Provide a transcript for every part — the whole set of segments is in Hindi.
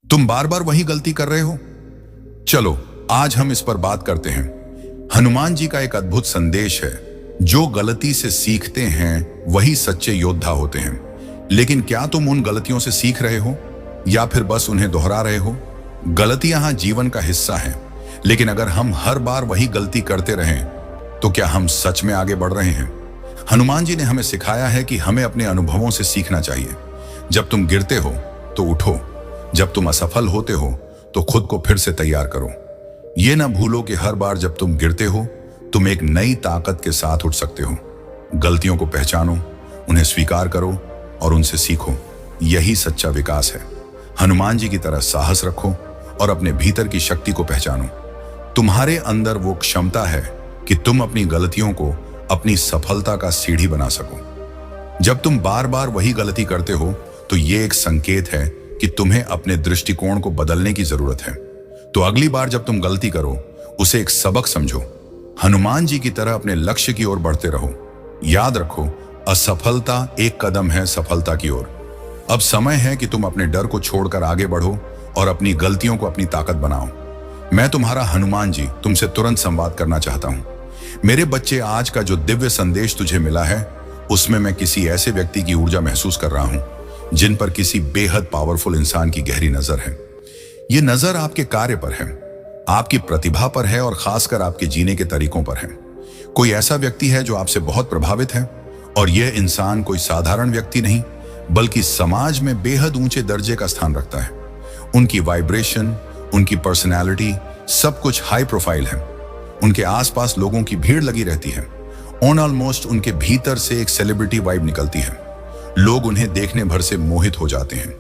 तुम बार बार वही गलती कर रहे हो। चलो आज हम इस पर बात करते हैं। हनुमान जी का एक अद्भुत संदेश है, जो गलती से सीखते हैं वही सच्चे योद्धा होते हैं। लेकिन क्या तुम उन गलतियों से सीख रहे हो या फिर बस उन्हें दोहरा रहे हो? गलतियां जीवन का हिस्सा हैं, लेकिन अगर हम हर बार वही गलती करते रहें तो क्या हम सच में आगे बढ़ रहे हैं? हनुमान जी ने हमें सिखाया है कि हमें अपने अनुभवों से सीखना चाहिए। जब तुम गिरते हो तो उठो, जब तुम असफल होते हो तो खुद को फिर से तैयार करो। ये ना भूलो कि हर बार जब तुम गिरते हो तुम एक नई ताकत के साथ उठ सकते हो। गलतियों को पहचानो, उन्हें स्वीकार करो और उनसे सीखो। यही सच्चा विकास है। हनुमान जी की तरह साहस रखो और अपने भीतर की शक्ति को पहचानो। तुम्हारे अंदर वो क्षमता है कि तुम अपनी गलतियों को अपनी सफलता का सीढ़ी बना सको। जब तुम बार बार वही गलती करते हो तो ये एक संकेत है कि तुम्हें अपने दृष्टिकोण को बदलने की जरूरत है। तो अगली बार जब तुम गलती करो उसे एक सबक समझो। हनुमान जी की तरह अपने लक्ष्य की ओर बढ़ते रहो। याद रखो, असफलता एक कदम है सफलता की ओर। अब समय है कि तुम अपने डर को छोड़कर आगे बढ़ो और अपनी गलतियों को अपनी ताकत बनाओ। मैं तुम्हारा हनुमान जी तुमसे तुरंत संवाद करना चाहता हूं। मेरे बच्चे, आज का जो दिव्य संदेश तुझे मिला है उसमें मैं किसी ऐसे व्यक्ति की ऊर्जा महसूस कर रहा हूं जिन पर किसी बेहद पावरफुल इंसान की गहरी नजर है। ये नजर आपके कार्य पर है, आपकी प्रतिभा पर है और खासकर आपके जीने के तरीकों पर है। कोई ऐसा व्यक्ति है जो आपसे बहुत प्रभावित है और यह इंसान कोई साधारण व्यक्ति नहीं बल्कि समाज में बेहद ऊंचे दर्जे का स्थान रखता है। उनकी वाइब्रेशन, उनकी पर्सनैलिटी, सब कुछ हाई प्रोफाइल है। उनके आसपास लोगों की भीड़ लगी रहती है। ऑन ऑलमोस्ट उनके भीतर से एक सेलिब्रिटी वाइब निकलती है। लोग उन्हें देखने भर से मोहित हो जाते हैं।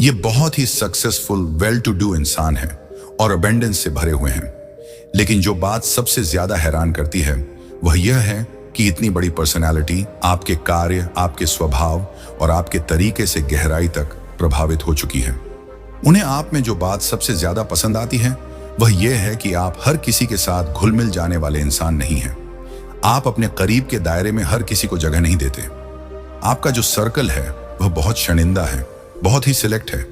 ये बहुत ही सक्सेसफुल, वेल टू डू इंसान है और अबेंडेंस से भरे हुए हैं। लेकिन जो बात सबसे ज्यादा हैरान करती है वह यह है कि इतनी बड़ी पर्सनैलिटी आपके कार्य, आपके स्वभाव और आपके तरीके से गहराई तक प्रभावित हो चुकी है। उन्हें आप में जो बात सबसे ज्यादा पसंद आती है वह यह है कि आप हर किसी के साथ घुल मिल जाने वाले इंसान नहीं हैं। आप अपने करीब के दायरे में हर किसी को जगह नहीं देते। आपका जो सर्कल है वह बहुत शर्मिंदा है, बहुत ही सिलेक्ट है।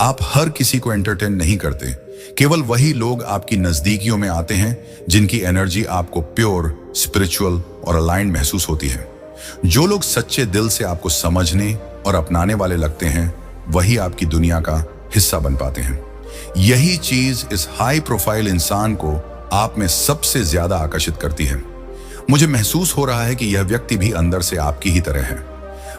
आप हर किसी को एंटरटेन नहीं करते। केवल वही लोग आपकी नजदीकियों में आते हैं जिनकी एनर्जी आपको प्योर, स्पिरिचुअल और अलाइंड महसूस होती है। जो लोग सच्चे दिल से आपको समझने और अपनाने वाले लगते हैं वही आपकी दुनिया का हिस्सा बन पाते हैं। यही चीज इस हाई प्रोफाइल इंसान को आप में सबसे ज्यादा आकर्षित करती है। मुझे महसूस हो रहा है कि यह व्यक्ति भी अंदर से आपकी ही तरह है।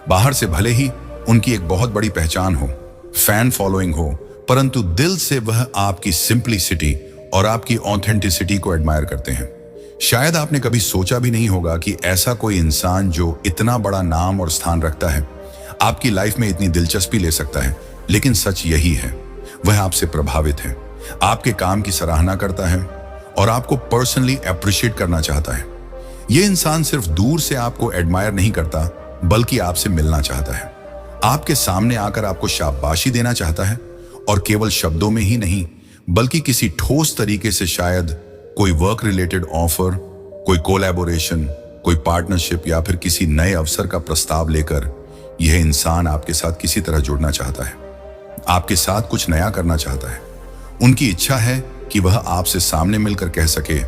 बाहर से भले ही उनकी एक बहुत बड़ी पहचान हो, फैन फॉलोइंग हो, परंतु दिल से वह आपकी सिंप्लिसिटी और आपकी ऑथेंटिसिटी को एडमायर करते हैं। शायद आपने कभी सोचा भी नहीं होगा कि ऐसा कोई इंसान जो इतना बड़ा नाम और स्थान रखता है आपकी लाइफ में इतनी दिलचस्पी ले सकता है। लेकिन सच यही है, वह आपसे प्रभावित है, आपके काम की सराहना करता है और आपको पर्सनली अप्रिशिएट करना चाहता है। यह इंसान सिर्फ दूर से आपको एडमायर नहीं करता बल्कि आपसे मिलना चाहता है, आपके सामने आकर आपको शाबाशी देना चाहता है और केवल शब्दों में ही नहीं बल्कि किसी ठोस तरीके से। शायद कोई वर्क रिलेटेड ऑफर, कोई कोलैबोरेशन, कोई पार्टनरशिप या फिर किसी नए अवसर का प्रस्ताव लेकर यह इंसान आपके साथ किसी तरह जुड़ना चाहता है, आपके साथ कुछ नया करना चाहता है। उनकी इच्छा है कि वह आपसे सामने मिलकर कह सके,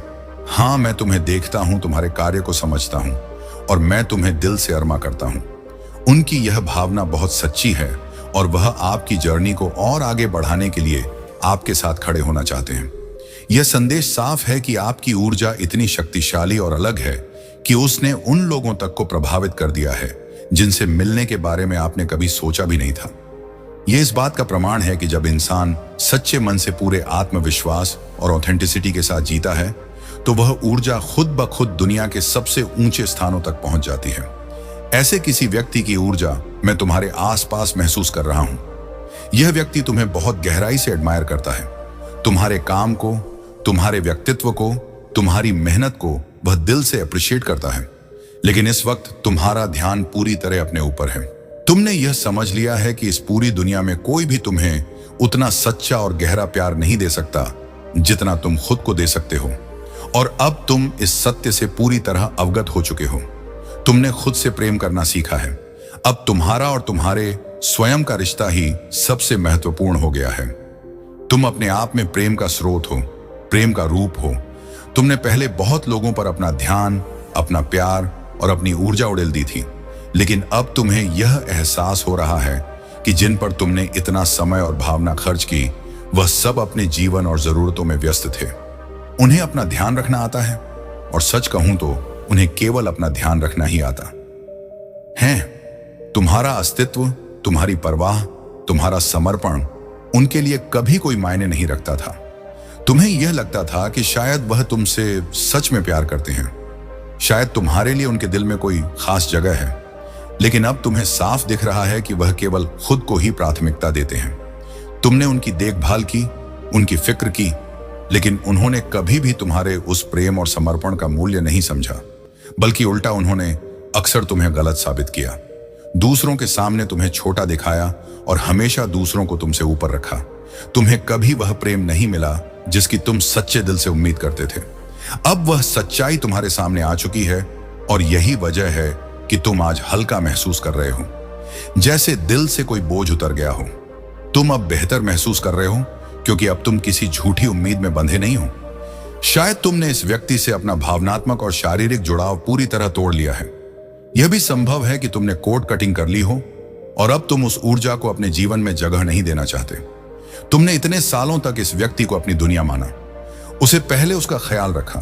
हाँ मैं तुम्हें देखता हूं, तुम्हारे कार्य को समझता हूं और मैं तुम्हें दिल से अरमा करता हूं। उनकी यह भावना बहुत सच्ची है और वह आपकी जर्नी को और आगे बढ़ाने के लिए आपके साथ खड़े होना चाहते हैं। यह संदेश साफ है कि आपकी ऊर्जा इतनी शक्तिशाली और अलग है कि उसने उन लोगों तक को प्रभावित कर दिया है जिनसे मिलने के बारे में आपने कभी सोचा भी नहीं था। यह इस बात का प्रमाण है कि जब इंसान सच्चे मन से पूरे आत्मविश्वास और ऑथेंटिसिटी के साथ जीता है तो वह ऊर्जा खुद ब खुद दुनिया के सबसे ऊंचे स्थानों तक पहुंच जाती है। ऐसे किसी व्यक्ति की ऊर्जा मैं तुम्हारे आसपास महसूस कर रहा हूं। यह व्यक्ति तुम्हें बहुत गहराई से एडमायर करता है, तुम्हारे काम को, तुम्हारे व्यक्तित्व को, तुम्हारी मेहनत को वह दिल से अप्रिशिएट करता है। लेकिन इस वक्त तुम्हारा ध्यान पूरी तरह अपने ऊपर है। तुमने यह समझ लिया है कि इस पूरी दुनिया में कोई भी तुम्हें उतना सच्चा और गहरा प्यार नहीं दे सकता जितना तुम खुद को दे सकते हो। और अब तुम इस सत्य से पूरी तरह अवगत हो चुके हो। तुमने खुद से प्रेम करना सीखा है। अब तुम्हारा और तुम्हारे स्वयं का रिश्ता ही सबसे महत्वपूर्ण हो गया है। तुम अपने आप में प्रेम का स्रोत हो, प्रेम का रूप हो। तुमने पहले बहुत लोगों पर अपना ध्यान, अपना प्यार और अपनी ऊर्जा उड़ेल दी थी, लेकिन अब तुम्हें यह एहसास हो रहा है कि जिन पर तुमने इतना समय और भावना खर्च की, वह सब अपने जीवन और जरूरतों में व्यस्त थे। उन्हें अपना ध्यान रखना आता है, और सच कहूं तो उन्हें केवल अपना ध्यान रखना ही आता है। तुम्हारा अस्तित्व, तुम्हारी परवाह, तुम्हारा समर्पण उनके लिए कभी कोई मायने नहीं रखता था। तुम्हें यह लगता था कि शायद वह तुमसे सच में प्यार करते हैं, शायद तुम्हारे लिए उनके दिल में कोई खास जगह है, लेकिन अब तुम्हें साफ दिख रहा है कि वह केवल खुद को ही प्राथमिकता देते हैं। तुमने उनकी देखभाल की, उनकी फिक्र की, लेकिन उन्होंने कभी भी तुम्हारे उस प्रेम और समर्पण का मूल्य नहीं समझा, बल्कि उल्टा उन्होंने अक्सर तुम्हें गलत साबित किया, दूसरों के सामने तुम्हें छोटा दिखाया और हमेशा दूसरों को तुमसे ऊपर रखा। तुम्हें कभी वह प्रेम नहीं मिला जिसकी तुम सच्चे दिल से उम्मीद करते थे। अब वह सच्चाई तुम्हारे सामने आ चुकी है, और यही वजह है कि तुम आज हल्का महसूस कर रहे हो, जैसे दिल से कोई बोझ उतर गया हो। तुम अब बेहतर महसूस कर रहे हो क्योंकि अब तुम किसी झूठी उम्मीद में बंधे नहीं हो। शायद तुमने इस व्यक्ति से अपना भावनात्मक और शारीरिक जुड़ाव पूरी तरह तोड़ लिया है। यह भी संभव है कि तुमने कोट कटिंग कर ली हो और अब तुम उस ऊर्जा को अपने जीवन में जगह नहीं देना चाहते। तुमने इतने सालों तक इस व्यक्ति को अपनी दुनिया माना, उसे पहले उसका ख्याल रखा,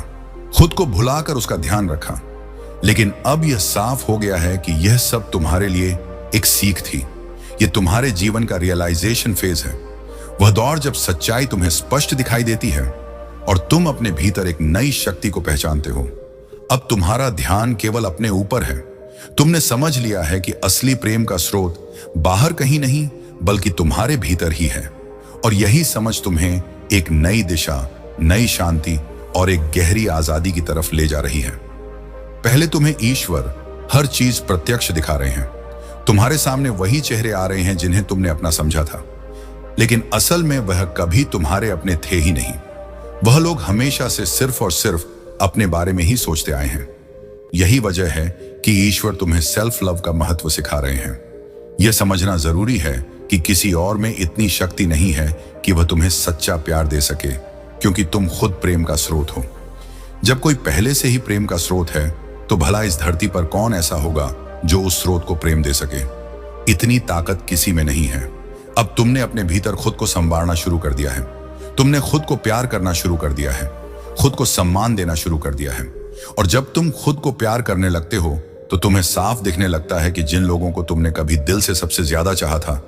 खुद को भुलाकर उसका ध्यान रखा, लेकिन अब यह साफ हो गया है कि यह सब तुम्हारे लिए एक सीख थी। यह तुम्हारे जीवन का रियलाइजेशन फेज है, वह दौर जब सच्चाई तुम्हें स्पष्ट दिखाई देती है और तुम अपने भीतर एक नई शक्ति को पहचानते हो। अब तुम्हारा ध्यान केवल अपने ऊपर है। तुमने समझ लिया है कि असली प्रेम का स्रोत बाहर कहीं नहीं बल्कि तुम्हारे भीतर ही है, और यही समझ तुम्हें एक नई दिशा, नई शांति और एक गहरी आजादी की तरफ ले जा रही है। पहले तुम्हें ईश्वर हर चीज प्रत्यक्ष दिखा रहे हैं, तुम्हारे सामने वही चेहरे आ रहे हैं जिन्हें तुमने अपना समझा था, लेकिन असल में वह कभी तुम्हारे अपने थे ही नहीं। वह लोग हमेशा से सिर्फ और सिर्फ अपने बारे में ही सोचते आए हैं। यही वजह है कि ईश्वर तुम्हें सेल्फ लव का महत्व सिखा रहे हैं। यह समझना जरूरी है कि किसी और में इतनी शक्ति नहीं है कि वह तुम्हें सच्चा प्यार दे सके, क्योंकि तुम खुद प्रेम का स्रोत हो। जब कोई पहले से ही प्रेम का स्रोत है, तो भला इस धरती पर कौन ऐसा होगा जो उस स्रोत को प्रेम दे सके। इतनी ताकत किसी में नहीं है। अब तुमने अपने भीतर खुद को संवारना शुरू कर दिया है, तुमने खुद को प्यार करना शुरू कर दिया है, खुद को सम्मान देना शुरू कर दिया है। और जब तुम खुद को प्यार करने लगते हो तो तुम्हें साफ दिखने लगता है कि जिन लोगों को तुमने कभी दिल से सबसे ज्यादा चाहा था,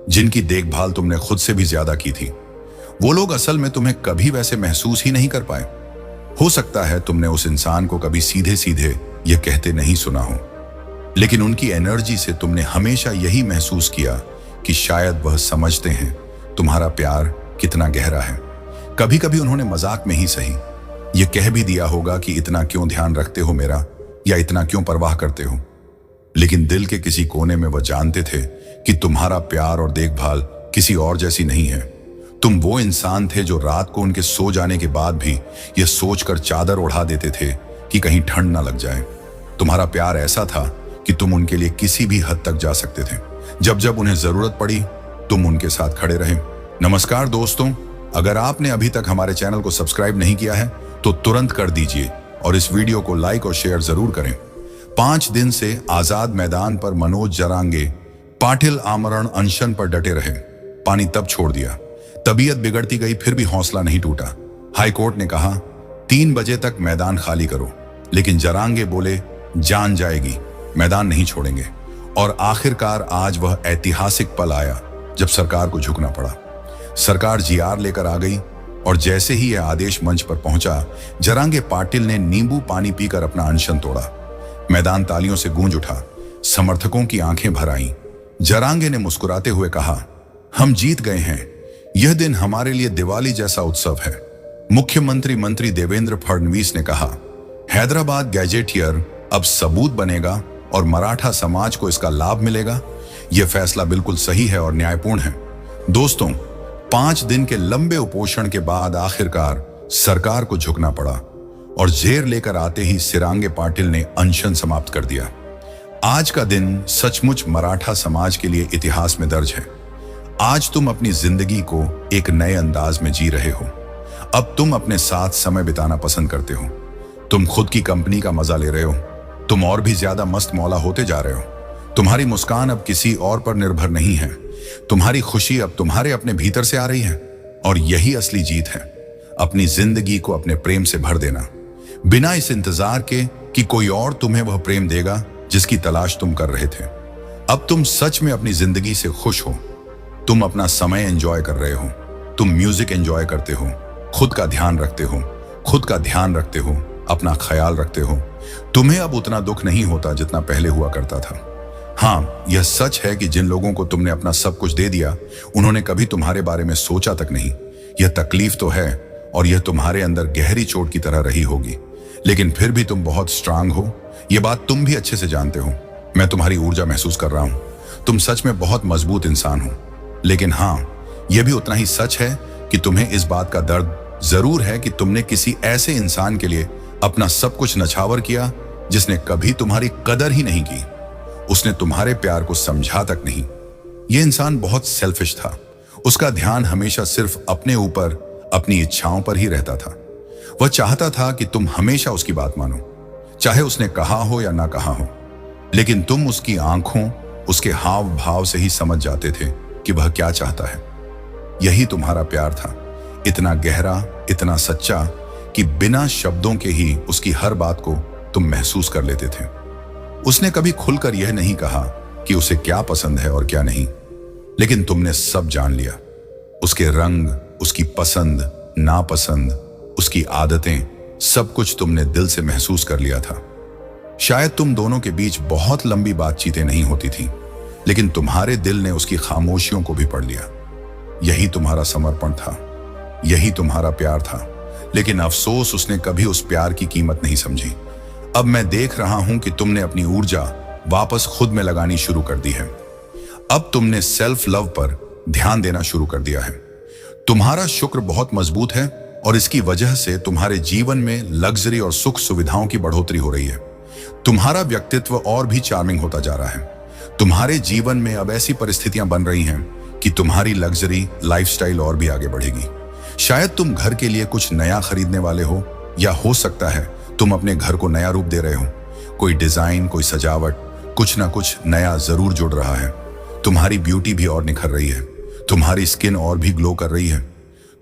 जिनकी देखभाल तुमने खुद से भी ज्यादा की थी, वो लोग असल में तुम्हें कभी वैसे महसूस ही नहीं कर पाए। हो सकता है तुमने उस इंसान को कभी सीधे सीधे यह कहते नहीं सुना हो, लेकिन उनकी एनर्जी से तुमने हमेशा यही महसूस किया कि शायद वह समझते हैं तुम्हारा प्यार कितना गहरा है। कभी कभी उन्होंने मजाक में ही सही यह कह भी दिया होगा कि इतना क्यों ध्यान रखते हो मेरा, या इतना क्यों परवाह करते हो, लेकिन दिल के किसी कोने में वह जानते थे कि तुम्हारा प्यार और देखभाल किसी और जैसी नहीं है। तुम वो इंसान थे जो रात को उनके सो जाने के बाद भी यह सोचकर चादर ओढ़ा देते थे कि कहीं ठंड ना लग जाए। तुम्हारा प्यार ऐसा था कि तुम उनके लिए किसी भी हद तक जा सकते थे। जब जब उन्हें जरूरत पड़ी, तुम उनके साथ खड़े रहे। नमस्कार दोस्तों, अगर आपने अभी तक हमारे चैनल को सब्सक्राइब नहीं किया है तो तुरंत कर दीजिए और इस वीडियो को लाइक और शेयर जरूर करें। 5 दिन से आजाद मैदान पर मनोज जरांगे पाटिल आमरण अनशन पर डटे रहे। पानी तब छोड़ दिया, तबीयत बिगड़ती गई, फिर भी हौसला नहीं टूटा। हाईकोर्ट ने कहा 3 बजे तक मैदान खाली करो, लेकिन जरांगे बोले जान जाएगी, मैदान नहीं छोड़ेंगे। और आखिरकार आज वह ऐतिहासिक पल आया जब सरकार को झुकना पड़ा। सरकार जीआर लेकर आ गई और जैसे ही यह आदेश मंच पर पहुंचा, जरांगे पाटिल ने नींबू पानी पीकर अपना अनशन तोड़ा। मैदान तालियों से गूंज उठा, समर्थकों की आंखें भर आईं। जरांगे ने मुस्कुराते हुए कहा, हम जीत गए हैं, यह दिन हमारे लिए दिवाली जैसा उत्सव है। मुख्यमंत्री मंत्री देवेंद्र फडणवीस ने कहा, हैदराबाद गैजेटियर अब सबूत बनेगा और मराठा समाज को इसका लाभ मिलेगा। यह फैसला बिल्कुल सही है और न्यायपूर्ण है। दोस्तों, 5 दिन के लंबे उपोषण के बाद आखिरकार सरकार को झुकना पड़ा और जेर लेकर आते ही सिरांगे पाटिल ने अनशन समाप्त कर दिया। आज का दिन सचमुच मराठा समाज के लिए इतिहास में दर्ज है। आज तुम अपनी जिंदगी को एक नए अंदाज में जी रहे हो। अब तुम अपने साथ समय बिताना पसंद करते हो। तुम खुद की कंपनी का मजा ले रहे हो। तुम और भी ज्यादा मस्त मौला होते जा रहे हो। तुम्हारी मुस्कान अब किसी और पर निर्भर नहीं है। तुम्हारी खुशी अब तुम्हारे अपने भीतर से आ रही है। और यही असली जीत है, अपनी जिंदगी को अपने प्रेम से भर देना, बिना इस इंतजार के कि कोई और तुम्हें वह प्रेम देगा जिसकी तलाश तुम कर रहे थे। अब तुम सच में अपनी जिंदगी से खुश हो। तुम अपना समय एंजॉय कर रहे हो। तुम म्यूजिक एंजॉय करते हो, खुद का ध्यान रखते हो, अपना ख्याल रखते हो। तुम्हें अब उतना दुख नहीं होता जितना पहले हुआ करता था। हाँ, यह सच है कि जिन लोगों को तुमने अपना सब कुछ दे दिया, उन्होंने कभी तुम्हारे बारे में सोचा तक नहीं। यह तकलीफ तो है और यह तुम्हारे अंदर गहरी चोट की तरह रही होगी, लेकिन फिर भी तुम बहुत स्ट्रांग हो। यह बात तुम भी अच्छे से जानते हो। मैं तुम्हारी ऊर्जा महसूस कर रहा हूं। तुम सच में बहुत मजबूत इंसान हो। लेकिन हाँ, यह भी उतना ही सच है कि तुम्हें इस बात का दर्द जरूर है कि तुमने किसी ऐसे इंसान के लिए अपना सब कुछ नछावर किया जिसने कभी तुम्हारी कदर ही नहीं की। उसने तुम्हारे प्यार को समझा तक नहीं। यह इंसान बहुत सेल्फिश था। उसका ध्यान हमेशा सिर्फ अपने ऊपर, अपनी इच्छाओं पर ही रहता था। वह चाहता था कि तुम हमेशा उसकी बात मानो, चाहे उसने कहा हो या ना कहा हो। लेकिन तुम उसकी आंखों, उसके हाव भाव से ही समझ जाते थे कि वह क्या चाहता है। यही तुम्हारा प्यार था, इतना गहरा, इतना सच्चा कि बिना शब्दों के ही उसकी हर बात को तुम महसूस कर लेते थे। उसने कभी खुलकर यह नहीं कहा कि उसे क्या पसंद है और क्या नहीं, लेकिन तुमने सब जान लिया। उसके रंग, उसकी पसंद, नापसंद, उसकी आदतें, सब कुछ तुमने दिल से महसूस कर लिया था। शायद तुम दोनों के बीच बहुत लंबी बातचीतें नहीं होती थी, लेकिन तुम्हारे दिल ने उसकी खामोशियों को भी पढ़ लिया। यही तुम्हारा समर्पण था, यही तुम्हारा प्यार था। लेकिन अफसोस, उसने कभी उस प्यार की कीमत नहीं समझी। अब मैं देख रहा हूं कि तुमने अपनी ऊर्जा वापस खुद में लगानी शुरू कर दी है। अब तुमने सेल्फ लव पर ध्यान देना शुरू कर दिया है। तुम्हारा शुक्र बहुत मजबूत है और इसकी वजह से तुम्हारे जीवन में लग्जरी और सुख सुविधाओं की बढ़ोतरी हो रही है। तुम्हारा व्यक्तित्व और भी चार्मिंग होता जा रहा है। तुम्हारे जीवन में अब ऐसी परिस्थितियां बन रही हैं कि तुम्हारी लग्जरी लाइफस्टाइल और भी आगे बढ़ेगी। शायद तुम घर के लिए कुछ नया खरीदने वाले हो, या हो सकता है तुम अपने घर को नया रूप दे रहे हो। कोई डिजाइन, कोई सजावट, कुछ ना कुछ नया जरूर जुड़ रहा है। तुम्हारी ब्यूटी भी और निखर रही है। तुम्हारी स्किन और भी ग्लो कर रही है।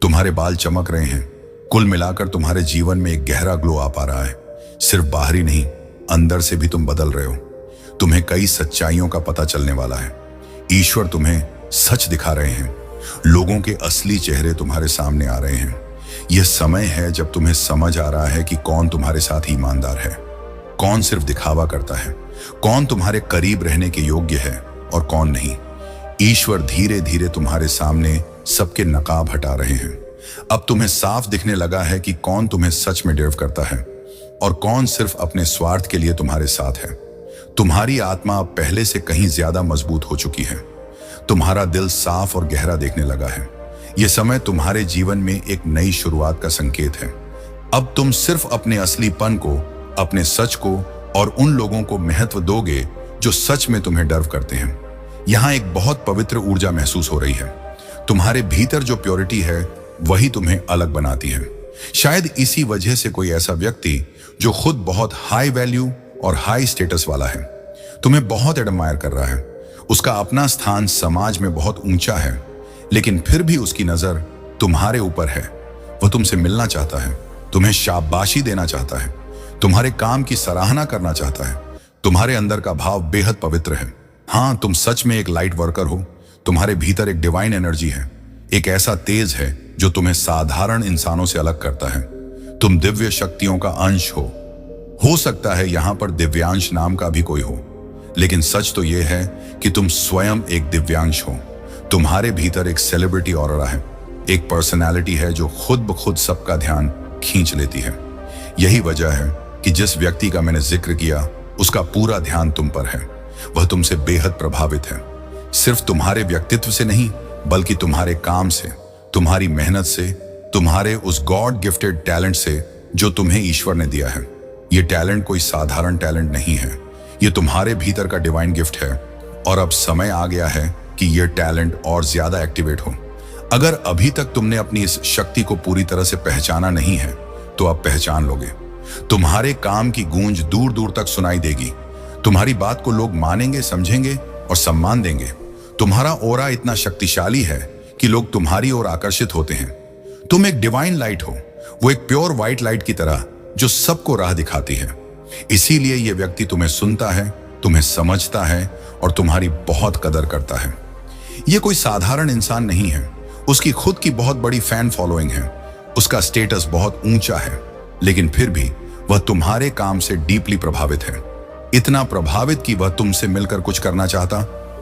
तुम्हारे बाल चमक रहे हैं। कुल मिलाकर तुम्हारे जीवन में एक गहरा ग्लो आ पा रहा है। सिर्फ बाहरी नहीं, अंदर से भी तुम बदल रहे हो। तुम्हें कई सच्चाइयों का पता चलने वाला है। ईश्वर तुम्हें सच दिखा रहे हैं। लोगों के असली चेहरे तुम्हारे सामने आ रहे हैं। यह समय है जब तुम्हें समझ आ रहा है कि कौन तुम्हारे साथ ईमानदार है, कौन सिर्फ दिखावा करता है, कौन तुम्हारे करीब रहने के योग्य है और कौन नहीं। ईश्वर धीरे धीरे तुम्हारे सामने सबके नकाब हटा रहे हैं। अब तुम्हें साफ दिखने लगा है कि कौन तुम्हें सच में डिजर्व करता है और कौन सिर्फ अपने स्वार्थ के लिए तुम्हारे साथ है। तुम्हारी आत्मा अब पहले से कहीं ज्यादा मजबूत हो चुकी है। तुम्हारा दिल साफ और गहरा देखने लगा है। यह समय तुम्हारे जीवन में एक नई शुरुआत का संकेत है। अब तुम सिर्फ अपने असलीपन को, अपने सच को और उन लोगों को महत्व दोगे जो सच में तुम्हें डर्व करते हैं। यहां एक बहुत पवित्र ऊर्जा महसूस हो रही है। तुम्हारे भीतर जो प्योरिटी है वही तुम्हें अलग बनाती है। शायद इसी वजह से कोई ऐसा व्यक्ति जो खुद बहुत हाई वैल्यू और हाई स्टेटस वाला है, तुम्हें बहुत एडमायर कर रहा है। उसका अपना स्थान समाज में बहुत ऊंचा है, लेकिन फिर भी उसकी नजर तुम्हारे ऊपर है। वह तुमसे मिलना चाहता है, तुम्हें शाबाशी देना चाहता है, तुम्हारे काम की सराहना करना चाहता है। तुम्हारे अंदर का भाव बेहद पवित्र है। हाँ, तुम सच में एक लाइट वर्कर हो। तुम्हारे भीतर एक डिवाइन एनर्जी है, एक ऐसा तेज है जो तुम्हें साधारण इंसानों से अलग करता है। तुम दिव्य शक्तियों का अंश हो सकता है यहां पर दिव्यांश नाम का भी कोई हो, लेकिन सच तो यह है कि तुम स्वयं एक दिव्यांश हो। तुम्हारे भीतर एक सेलिब्रिटी ऑरा है, एक पर्सनालिटी है जो खुद ब खुद सबका ध्यान खींच लेती है। यही वजह है कि जिस व्यक्ति का मैंने जिक्र किया उसका पूरा ध्यान तुम पर है। वह तुमसे बेहद प्रभावित है, सिर्फ तुम्हारे व्यक्तित्व से नहीं बल्कि तुम्हारे काम से, तुम्हारी मेहनत से, तुम्हारे उस गॉड गिफ्टेड टैलेंट से जो तुम्हें ईश्वर ने दिया है। यह टैलेंट कोई साधारण टैलेंट नहीं है, यह तुम्हारे भीतर का डिवाइन गिफ्ट है। और अब समय आ गया है कि यह टैलेंट और ज्यादा एक्टिवेट हो। अगर अभी तक तुमने अपनी इस शक्ति को पूरी तरह से पहचाना नहीं है तो अब पहचान लोगे। तुम्हारे काम की गूंज दूर दूर तक सुनाई देगी। तुम्हारी बात को लोग मानेंगे, समझेंगे और सम्मान देंगे। तुम्हारा ऑरा इतना शक्तिशाली है कि लोग तुम्हारी ओर आकर्षित होते हैं। तुम एक डिवाइन लाइट हो, वो एक प्योर व्हाइट लाइट की तरह जो सबको राह दिखाती है। इसीलिए यह व्यक्ति तुम्हें सुनता है, तुम्हें समझता है और तुम्हारी बहुत कदर करता है। यह कोई साधारण इंसान नहीं है। उसकी खुद की बहुत बड़ी फैन फॉलोइंग है। उसका स्टेटस बहुत ऊंचा है, लेकिन फिर भी वह तुम्हारे काम से डीपली प्रभावित है। इतना प्रभावित कि वह तुमसे मिलकर कुछ करना चाहता